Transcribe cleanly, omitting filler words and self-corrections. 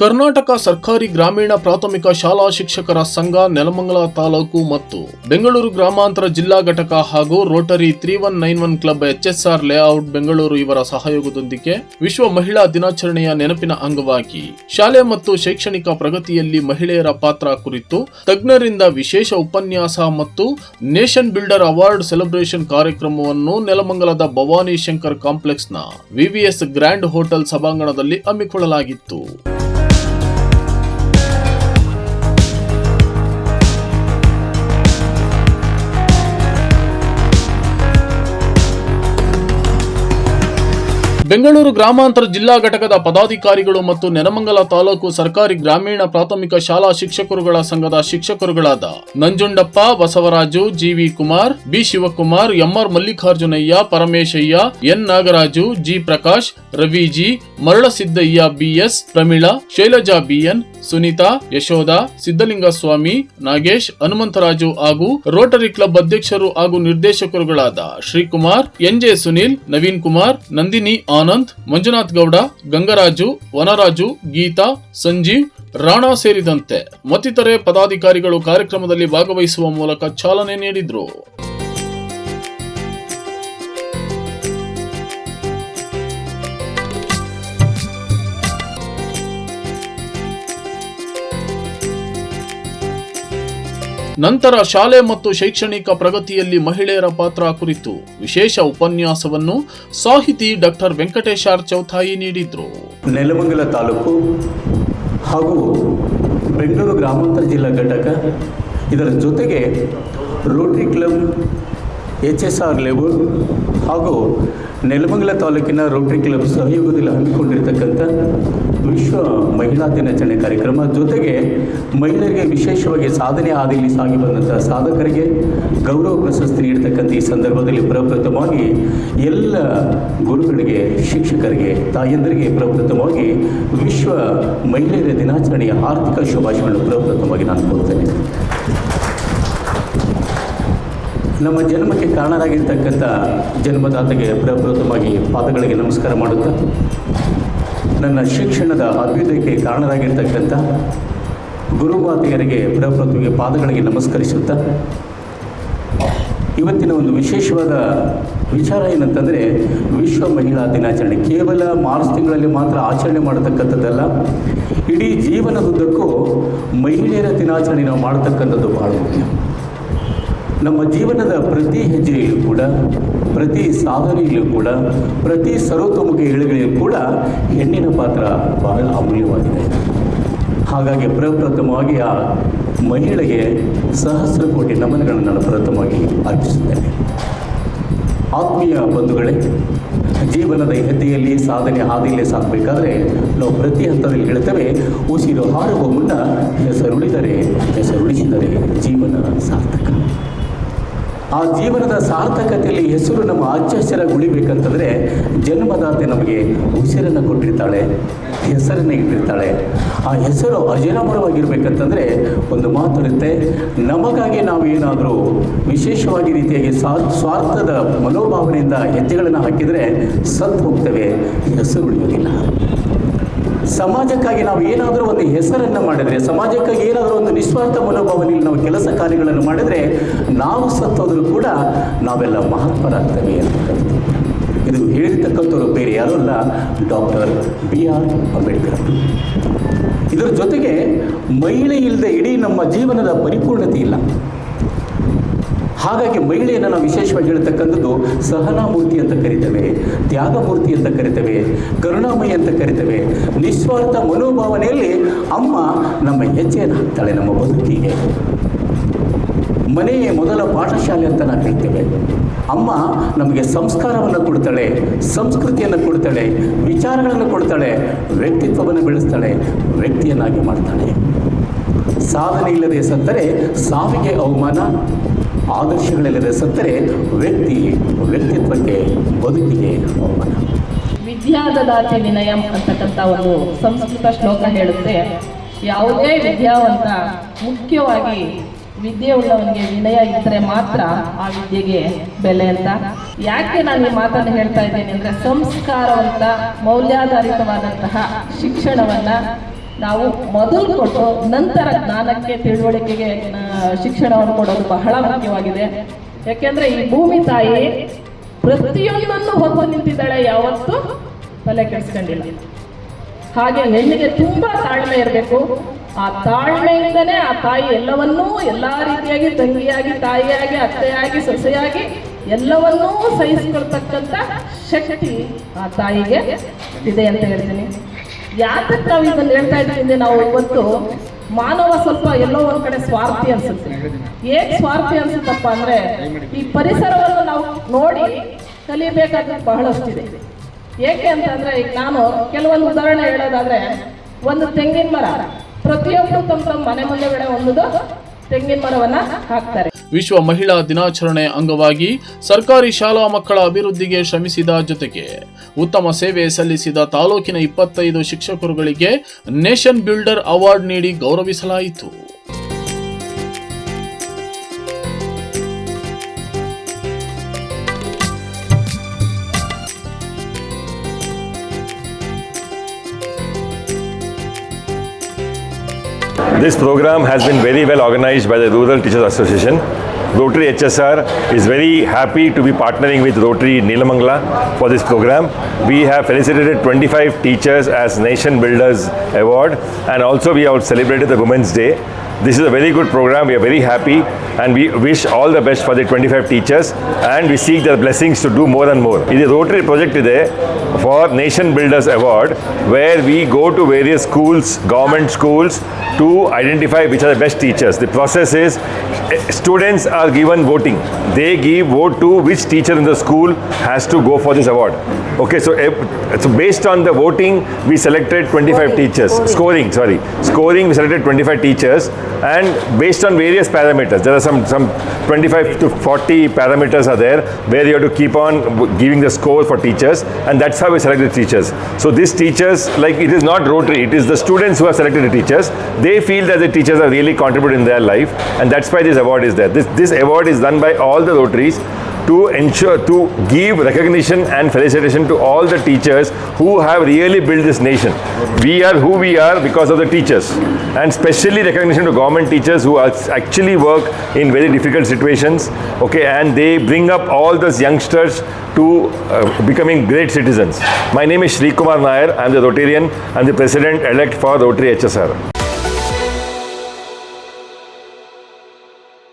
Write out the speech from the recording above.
ಕರ್ನಾಟಕ ಸರ್ಕಾರಿ ಗ್ರಾಮೀಣ ಪ್ರಾಥಮಿಕ ಶಾಲಾ ಶಿಕ್ಷಕರ ಸಂಘ ನೆಲಮಂಗಲ ತಾಲೂಕು ಮತ್ತು ಬೆಂಗಳೂರು ಗ್ರಾಮಾಂತರ ಜಿಲ್ಲಾ ಘಟಕ ಹಾಗೂ Rotary 3191 club HSR layout Bengaluru ಇವರ ಸಹಯೋಗದೊಂದಿಗೆ ವಿಶ್ವ ಮಹಿಳಾ ದಿನಾಚರಣೆಯ ನೆನಪಿನ ಅಂಗವಾಗಿ ಶಾಲೆ ಮತ್ತು ಶೈಕ್ಷಣಿಕ ಪ್ರಗತಿಯಲ್ಲಿ ಮಹಿಳೆಯರ ಪಾತ್ರ ಕುರಿತು ತಜ್ಞರಿಂದ ವಿಶೇಷ ಉಪನ್ಯಾಸ ಮತ್ತು ನೇಷನ್ ಬಿಲ್ಡರ್ ಅವಾರ್ಡ್ ಸೆಲೆಬ್ರೇಷನ್ ಕಾರ್ಯಕ್ರಮವನ್ನು ನೆಲಮಂಗಲದ ಭವಾನಿ ಶಂಕರ್ ಕಾಂಪ್ಲೆಕ್ಸ್ನ VVS ಗ್ರ್ಯಾಂಡ್ ಹೋಟೆಲ್ ಸಭಾಂಗಣದಲ್ಲಿ ಹಮ್ಮಿಕೊಳ್ಳಲಾಗಿತ್ತು. ಬೆಂಗಳೂರು ಗ್ರಾಮಾಂತರ ಜಿಲ್ಲಾ ಘಟಕದ ಪದಾಧಿಕಾರಿಗಳು ಮತ್ತು ನೆಲಮಂಗಲ ತಾಲೂಕು ಸರ್ಕಾರಿ ಗ್ರಾಮೀಣ ಪ್ರಾಥಮಿಕ ಶಾಲಾ ಶಿಕ್ಷಕರುಗಳ ಸಂಘದ ಶಿಕ್ಷಕರುಗಳಾದ Nanjundappa, Basavaraju, GV Kumar, B Shivakumar, MR Mallikarjunaiah, ಪರಮೇಶಯ್ಯ, N Nagaraju, G Prakash, Raviji, ಮರಳಸಿದ್ದಯ್ಯ, BS Pramila, Shailaja BN, Sunita, Yashoda, Siddalingaswamy, Nagesh, Hanumantharaju ಹಾಗೂ ರೋಟರಿ ಕ್ಲಬ್ ಅಧ್ಯಕ್ಷರು ಹಾಗೂ ನಿರ್ದೇಶಕರುಗಳಾದ ಶ್ರೀಕುಮಾರ್, NJ ಸುನೀಲ್, ನವೀನ್ ಕುಮಾರ್, ನಂದಿನಿ ಆನಂದ್, ಮಂಜುನಾಥ್ ಗೌಡ, ಗಂಗರಾಜು, ವನರಾಜು, ಗೀತಾ, ಸಂಜೀವ್, ರಾಣಾ ಸೇರಿದಂತೆ ಮತ್ತಿತರೆ ಪದಾಧಿಕಾರಿಗಳು ಕಾರ್ಯಕ್ರಮದಲ್ಲಿ ಭಾಗವಹಿಸುವ ಮೂಲಕ ಚಾಲನೆ ನೀಡಿದ್ರು. ನಂತರ ಶಾಲೆ ಮತ್ತು ಶೈಕ್ಷಣಿಕ ಪ್ರಗತಿಯಲ್ಲಿ ಮಹಿಳೆಯರ ಪಾತ್ರ ಕುರಿತು ವಿಶೇಷ ಉಪನ್ಯಾಸವನ್ನು ಸಾಹಿತಿ ಡಾಕ್ಟರ್ ವೆಂಕಟೇಶಾರ್ ಚೌಥಾಯಿ ನೀಡಿದ್ರು. ನೆಲಮಂಗಲ ತಾಲೂಕು ಹಾಗೂ ಬೆಂಗಳೂರು ಗ್ರಾಮಾಂತರ ಜಿಲ್ಲಾ ಘಟಕ ಇದರ ಜೊತೆಗೆ ರೋಟರಿ ಕ್ಲಬ್ HSR ಲೇಔಟ್ ಹಾಗೂ ನೆಲಮಂಗಲ ತಾಲೂಕಿನ ರೋಟರಿ ಕ್ಲಬ್ ಸಹಯೋಗದಲ್ಲಿ ಹಮ್ಮಿಕೊಂಡಿರ್ತಕ್ಕಂಥ ವಿಶ್ವ ಮಹಿಳಾ ದಿನಾಚರಣೆ ಕಾರ್ಯಕ್ರಮ ಜೊತೆಗೆ ಮಹಿಳೆಯರಿಗೆ ವಿಶೇಷವಾಗಿ ಸಾಧನೆ ಹಾದಿಯಲ್ಲಿ ಸಾಗಿ ಬಂದಂಥ ಸಾಧಕರಿಗೆ ಗೌರವ ಪ್ರಶಸ್ತಿ ನೀಡತಕ್ಕಂಥ ಈ ಸಂದರ್ಭದಲ್ಲಿ ಪ್ರಪ್ರಥಮವಾಗಿ ಎಲ್ಲ ಗುರುಗಳಿಗೆ, ಶಿಕ್ಷಕರಿಗೆ, ತಾಯಂದರಿಗೆ ಪ್ರಪ್ರಥಮವಾಗಿ ವಿಶ್ವ ಮಹಿಳೆಯರ ದಿನಾಚರಣೆಯ ಆರ್ಥಿಕ ಶುಭಾಶಯಗಳನ್ನು ಪ್ರಪ್ರಥಮವಾಗಿ ನಾನು ಕೊಡ್ತೇನೆ. ನಮ್ಮ ಜನ್ಮಕ್ಕೆ ಕಾರಣರಾಗಿರ್ತಕ್ಕಂಥ ಜನ್ಮದಾತೆಗೆ ಪ್ರಪ್ರಥಮವಾಗಿ ಪಾದಗಳಿಗೆ ನಮಸ್ಕಾರ ಮಾಡುತ್ತಾ, ನನ್ನ ಶಿಕ್ಷಣದ ಅಭ್ಯುದಯಕ್ಕೆ ಕಾರಣರಾಗಿರ್ತಕ್ಕಂಥ ಗುರುಮಾತೆಯರಿಗೆ ಪ್ರಪ್ರಥಮವಾಗಿ ಪಾದಗಳಿಗೆ ನಮಸ್ಕರಿಸುತ್ತಾ, ಇವತ್ತಿನ ಒಂದು ವಿಶೇಷವಾದ ವಿಚಾರ ಏನಂತಂದರೆ ವಿಶ್ವ ಮಹಿಳಾ ದಿನಾಚರಣೆ ಕೇವಲ ಮಾರ್ಚ್ ತಿಂಗಳಲ್ಲಿ ಮಾತ್ರ ಆಚರಣೆ ಮಾಡತಕ್ಕಂಥದ್ದಲ್ಲ, ಇಡೀ ಜೀವನದುದ್ದಕ್ಕೂ ಮಹಿಳೆಯರ ದಿನಾಚರಣೆ ನಾವು ಮಾಡತಕ್ಕಂಥದ್ದು ಬಹಳ ಮುಖ್ಯ. ನಮ್ಮ ಜೀವನದ ಪ್ರತಿ ಹೆಜ್ಜೆಯಲ್ಲೂ ಕೂಡ, ಪ್ರತಿ ಸಾಧನೆಯಲ್ಲೂ ಕೂಡ, ಪ್ರತಿ ಸರ್ವತೋಮುಖ ಏಳುಗಳಲ್ಲೂ ಕೂಡ ಹೆಣ್ಣಿನ ಪಾತ್ರ ಬಹಳ ಅಮೂಲ್ಯವಾಗಿದೆ. ಹಾಗಾಗಿ ಪ್ರಪ್ರಥಮವಾಗಿ ಆ ಮಹಿಳೆಗೆ ಸಹಸ್ರ ಕೋಟಿ ನಮನಗಳನ್ನು ನಾನು ಪ್ರಥಮವಾಗಿ ಅರ್ಪಿಸುತ್ತೇನೆ. ಆತ್ಮೀಯ ಬಂಧುಗಳೇ, ಜೀವನದ ಹೆಜ್ಜೆಯಲ್ಲಿ ಸಾಧನೆ ಹಾದಿಯಲ್ಲಿ ಸಾಗಬೇಕಾದ್ರೆ ನಾವು ಪ್ರತಿ ಹಂತದಲ್ಲಿ ಹೇಳ್ತೇವೆ, ಉಸಿರು ಹಾರುವ ಮುನ್ನ ಹೆಸರುಳಿಸಿದರೆ ಜೀವನ ಸಾರ್ಥಕ. ಆ ಜೀವನದ ಸಾರ್ಥಕತೆಯಲ್ಲಿ ಹೆಸರು ನಮ್ಮ ಹಚ್ಚಹಸಿರಾಗಿ ಉಳಿಬೇಕಂತಂದರೆ ಜನ್ಮದಾತೆ ನಮಗೆ ಉಸಿರನ್ನು ಕೊಟ್ಟಿರ್ತಾಳೆ, ಹೆಸರನ್ನು ಇಟ್ಟಿರ್ತಾಳೆ. ಆ ಹೆಸರು ಅಜರಾಮರವಾಗಿರ್ಬೇಕಂತಂದರೆ ಒಂದು ಮಾತಿರುತ್ತೆ, ನಮಗಾಗಿ ನಾವು ಏನಾದರೂ ವಿಶೇಷವಾಗಿ ರೀತಿಯಾಗಿ ಸ್ವಾರ್ಥದ ಮನೋಭಾವನೆಯಿಂದ ಹೆಜ್ಜೆಗಳನ್ನು ಹಾಕಿದರೆ ಸತ್ತು ಹೋಗ್ತೇವೆ, ಹೆಸರು ಉಳಿಯೋದಿಲ್ಲ. ಸಮಾಜಕ್ಕಾಗಿ ನಾವು ಏನಾದರೂ ಒಂದು ಹೆಸರನ್ನು ಮಾಡಿದರೆ, ಸಮಾಜಕ್ಕಾಗಿ ಏನಾದರೂ ಒಂದು ನಿಸ್ವಾರ್ಥ ಮನೋಭಾವನೆಯಲ್ಲಿ ನಾವು ಕೆಲಸ ಕಾರ್ಯಗಳನ್ನು ಮಾಡಿದರೆ ನಾವು ಸತ್ತೋದ್ರೂ ಕೂಡ ನಾವೆಲ್ಲ ಮಹಾತ್ಮರಾಗ್ತೇವೆ ಅಂತ. ಇದು ಹೇಳಿರ್ತಕ್ಕಂಥವ್ರು ಬೇರೆ ಯಾರೂ ಅಲ್ಲ, ಡಾಕ್ಟರ್ BR ಅಂಬೇಡ್ಕರ್. ಇದರ ಜೊತೆಗೆ ಮಹಿಳೆ ಇಲ್ಲದೆ ಇಡೀ ನಮ್ಮ ಜೀವನದ ಪರಿಪೂರ್ಣತೆ ಇಲ್ಲ. ಹಾಗಾಗಿ ಮಹಿಳೆಯನ್ನು ನಾವು ವಿಶೇಷವಾಗಿ ಹೇಳ್ತಕ್ಕಂಥದ್ದು ಸಹನಾಮೂರ್ತಿ ಅಂತ ಕರಿತೇವೆ, ತ್ಯಾಗಮೂರ್ತಿ ಅಂತ ಕರಿತೇವೆ, ಕರುಣಾಮಯಿ ಅಂತ ಕರಿತೇವೆ. ನಿಸ್ವಾರ್ಥ ಮನೋಭಾವನೆಯಲ್ಲಿ ಅಮ್ಮ ನಮ್ಮ ಹೆಜ್ಜೆಯನ್ನು ಹಾಕ್ತಾಳೆ ನಮ್ಮ ಬದುಕಿಗೆ. ಮನೆಯೇ ಮೊದಲ ಪಾಠಶಾಲೆ ಅಂತ ನಾವು ಹೇಳ್ತೇವೆ. ಅಮ್ಮ ನಮಗೆ ಸಂಸ್ಕಾರವನ್ನು ಕೊಡ್ತಾಳೆ, ಸಂಸ್ಕೃತಿಯನ್ನು ಕೊಡ್ತಾಳೆ, ವಿಚಾರಗಳನ್ನು ಕೊಡ್ತಾಳೆ, ವ್ಯಕ್ತಿತ್ವವನ್ನು ಬೆಳೆಸ್ತಾಳೆ, ವ್ಯಕ್ತಿಯನ್ನಾಗಿ ಮಾಡ್ತಾಳೆ. ಸಾಧನೆ ಇಲ್ಲದೆ ಸತ್ತರೆ ಸಾವಿಗೆ ಅವಮಾನ, ಆದರ್ಶಗಳಿಲ್ಲದೆ ಸತ್ತರೆ ವ್ಯಕ್ತಿತ್ವಕ್ಕೆ, ಬದುಕಿಗೆ ಅವಮಾನ. ವಿದ್ಯಾದದಾತಿ ವಿನಯಂ ಅಂತಕ್ಕಂಥ ಒಂದು ಸಂಸ್ಕೃತ ಶ್ಲೋಕ ಹೇಳುತ್ತೆ, ಯಾವುದೇ ವಿದ್ಯಾವಂತ ಮುಖ್ಯವಾಗಿ ವಿದ್ಯೆ ಉಳ್ಳವನಿಗೆ ವಿನಯ ಇದ್ದರೆ ಮಾತ್ರ ಆ ವಿದ್ಯೆಗೆ ಬೆಲೆ ಅಂತ. ಯಾಕೆ ನಾನು ಈ ಮಾತನ್ನು ಹೇಳ್ತಾ ಇದ್ದೇನೆ ಅಂದರೆ, ಸಂಸ್ಕಾರವಂತ ಮೌಲ್ಯಾಧಾರಿತವಾದಂತಹ ಶಿಕ್ಷಣವನ್ನ ನಾವು ಮೊದಲು ಕೊಟ್ಟು ನಂತರ ಜ್ಞಾನಕ್ಕೆ ತಿಳುವಳಿಕೆಗೆ ಶಿಕ್ಷಣವನ್ನು ಕೊಡೋದು ಬಹಳ ಮುಖ್ಯವಾಗಿದೆ. ಯಾಕೆಂದ್ರೆ ಈ ಭೂಮಿ ತಾಯಿ ಪ್ರತಿಯೊಂದನ್ನು ಹೊತ್ತು ನಿಂತಿದ್ದಾಳೆ, ಯಾವತ್ತೂ ತಲೆ ಕೆಡಿಸ್ಕೊಂಡಿಲ್ಲ. ಹಾಗೆ ಹೆಣ್ಣಿಗೆ ತುಂಬಾ ತಾಳ್ಮೆ ಇರಬೇಕು. ಆ ತಾಳ್ಮೆಯಿಂದನೇ ಆ ತಾಯಿ ಎಲ್ಲವನ್ನೂ ಎಲ್ಲಾ ರೀತಿಯಾಗಿ ತಂಗಿಯಾಗಿ, ತಾಯಿಯಾಗಿ, ಅತ್ತೆಯಾಗಿ, ಸೊಸೆಯಾಗಿ ಎಲ್ಲವನ್ನೂ ಸಹಿಸಿಕೊಳ್ತಕ್ಕಂಥ ಶಕ್ತಿ ಆ ತಾಯಿಗೆ ಇದೆ ಅಂತ ಹೇಳ್ತೀನಿ. ಯಾತಕ್ಕೆ ನಾವು ಇದನ್ನು ಹೇಳ್ತಾ ಇದ್ದೀವಿ, ನಾವು ಇವತ್ತು ಮಾನವ ಸ್ವಲ್ಪ ಎಲ್ಲೋ ಒಂದ್ ಕಡೆ ಸ್ವಾರ್ಥಿ ಅನ್ಸುತ್ತೆ. ಏಕ್ ಸ್ವಾರ್ಥಿ ಅನ್ಸುತ್ತಪ್ಪ ಅಂದ್ರೆ, ಈ ಪರಿಸರವನ್ನು ನಾವು ನೋಡಿ ಕಲಿಬೇಕಾದ ಬಹಳಷ್ಟಿದೆ. ಏಕೆ ಅಂತಂದ್ರೆ, ಈಗ ನಾನು ಕೆಲವೊಂದು ಉದಾಹರಣೆ ಹೇಳೋದಾದ್ರೆ, ಒಂದು ತೆಂಗಿನ ಮರ, ಪ್ರತಿಯೊಬ್ಬರು ತಮ್ಮ ಮನೆ ಮುಂದೆಗಡೆ ಒಂದು ತೆಂಗಿನ ಮರವನ್ನ ಹಾಕ್ತಾರೆ. ವಿಶ್ವ ಮಹಿಳಾ ದಿನಾಚರಣೆ ಅಂಗವಾಗಿ ಸರ್ಕಾರಿ ಶಾಲಾ ಮಕ್ಕಳ ಅಭಿವೃದ್ಧಿಗೆ ಶ್ರಮಿಸಿದ ಜೊತೆಗೆ ಉತ್ತಮ ಸೇವೆ ಸಲ್ಲಿಸಿದ ತಾಲೂಕಿನ 25 ಶಿಕ್ಷಕರುಗಳಿಗೆ ನೇಷನ್ ಬಿಲ್ಡರ್ ಅವಾರ್ಡ್ ನೀಡಿ ಗೌರವಿಸಲಾಯಿತು. This program has been very well organized by the Rural Teachers Association. Rotary HSR is very happy to be partnering with Rotary Neelamangala for this program. We have felicitated 25 teachers as Nation Builders Award, and also we have celebrated the Women's Day. This is a very good program. We are very happy and we wish all the best for the 25 teachers, and we seek their blessings to do more and more. This Rotary project is for Nation Builders Award, where we go to various schools, government schools, to identify which are the best teachers. The process is students are given voting. They give vote to which teacher in the school has to go for this award. Okay, so based on the voting, we selected 25 teachers. Scoring, we selected 25 teachers, and based on various parameters. There are some 25 to 40 parameters are there where you have to keep on giving the score for teachers, and that's how we select the teachers. So these teachers, like, it is not Rotary, it is the students who have selected the teachers. They feel that the teachers are really contributed in their life, and that's why this award is there. This award is done by all the Rotaries to ensure, to give recognition and felicitation to all the teachers who have really built this nation. We are who we are because of the teachers, and specially recognition to government teachers who actually work in very difficult situations, okay, and they bring up all those youngsters to becoming great citizens. My name is Shri Kumar Nair. I am the Rotarian and the President-elect for Rotary HSR.